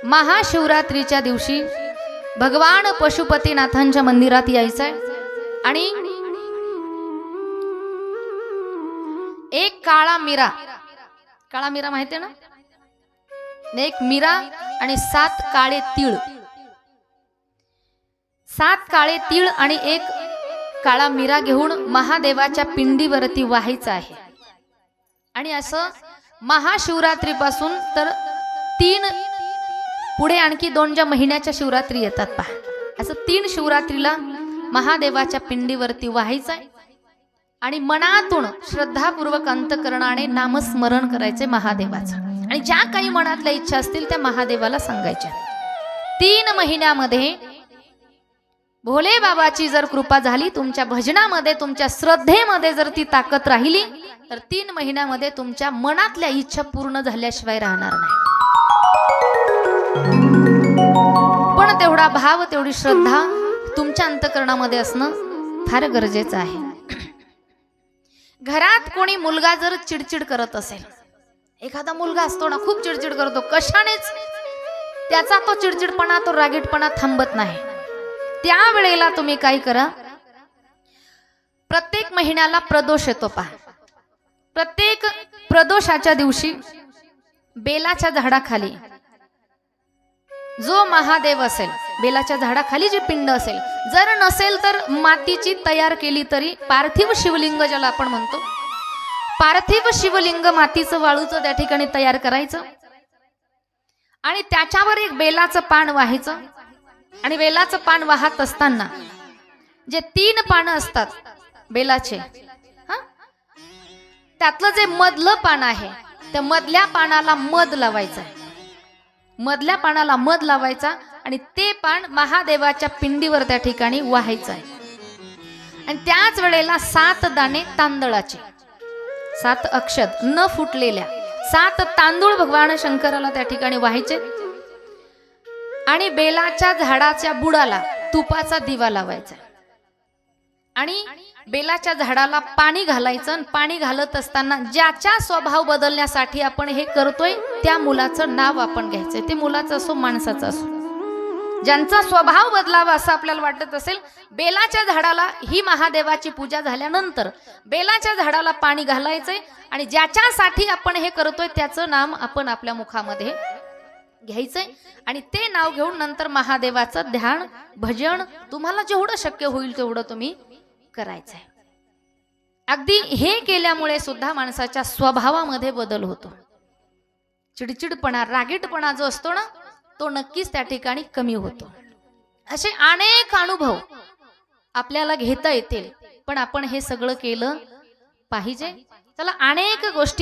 महाशिवरात्रीच्या दिवशी भगवान पशुपतीनाथांच्या मंदिरात यायचंय आणि एक काळा मीरा माहिती आहे ना, एक मीरा आणि 7 काळे तीळ, 7 काळे तीळ आणि एक काळा मीरा घेऊन महादेवाच्या पिंडीवरती व्हायचं आहे। आणि असं महाशिवरात्रीपासून तर 3 पुढे आणखी 2 ज्या महिन्याच्या शिवरात्री येतात पहा, असं 3 शिवरात्रीला महादेवाच्या पिंडीवरती व्हायचं आहे आणि मनातून श्रद्धापूर्वक अंतकरणाने नामस्मरण करायचे महादेवाचं। आणि ज्या काही मनातल्या इच्छा असतील त्या महादेवाला सांगायच्या। 3 महिन्यामध्ये भोले बाबाची जर कृपा झाली, तुमच्या भजनामध्ये तुमच्या श्रद्धेमध्ये जर ती ताकद राहिली तर 3 महिन्यामध्ये तुमच्या मनातल्या इच्छा पूर्ण झाल्याशिवाय राहणार नाही। पण तेवढा भाव, तेवढी श्रद्धा तुमच्या अंतकरणामध्ये असणं फार गरजेचं आहे। घरात कोणी मुलगा जर चिडचिड करत असेल, एखादा मुलगा असतो ना खूप चिडचिड करतो, कशानेच त्याचा तो चिडचिडपणा, तो रागीटपणा थांबत नाही, त्यावेळेला तुम्ही काय करा, प्रत्येक महिन्याला प्रदोष येतो पहा, प्रत्येक प्रदोषाच्या दिवशी बेलाच्या झाडाखाली जो महादेव असेल, बेलाच्या झाडाखाली जी पिंड असेल, जर नसेल तर मातीची तयार केली तरी पार्थिव शिवलिंग ज्याला आपण म्हणतो, पार्थिव शिवलिंग मातीचं वाळूचं त्या ठिकाणी तयार करायचं आणि त्याच्यावर एक बेलाचं पान वाहायचं। आणि बेलाचं पान वाहत असताना जे 3 पानं असतात बेलाचे, त्यातलं जे मधलं पान आहे त्या मधल्या पानाला मध लावायचं, मधल्या पानाला मध लावायचा आणि ते पान महादेवाच्या पिंडीवर त्या ठिकाणी वाहायचं आहे। आणि त्याच वेळेला 7 दाणे तांदळाचे, 7 अक्षत न फुटलेल्या 7 तांदूळ भगवान शंकराला त्या ठिकाणी वाहायचे आणि बेलाच्या झाडाच्या बुडाला तुपाचा दिवा लावायचा आणि बेलाच्या झाडाला पाणी घालायचं। आणि पाणी घालत असताना ज्याचा स्वभाव बदलण्यासाठी आपण हे करतोय त्या मुलाचं नाव आपण घ्यायचंय, ते मुलाचं असो माणसाचं असो, ज्यांचा स्वभाव बदलावा असं आपल्याला वाटत असेल, बेलाच्या झाडाला ही महादेवाची पूजा झाल्यानंतर बेलाच्या झाडाला पाणी घालायचंय आणि ज्याच्यासाठी आपण हे करतोय त्याचं नाम आपण आपल्या मुखामध्ये घ्यायचंय आणि ते नाव घेऊन नंतर महादेवाचं ध्यान भजन तुम्हाला जेवढं शक्य होईल तेवढं तुम्ही करायचंय। अगदी हे केल्यामुळे सुद्धा माणसाच्या स्वभावामध्ये बदल होतो, चिडचिडपणा, रागीटपणा जो असतो ना तो नक्कीच त्या ठिकाणी कमी होतो। असे अनेक अनुभव आपल्याला घेता येतील, पण आपण हे सगळं केलं पाहिजे। चला, अनेक गोष्टी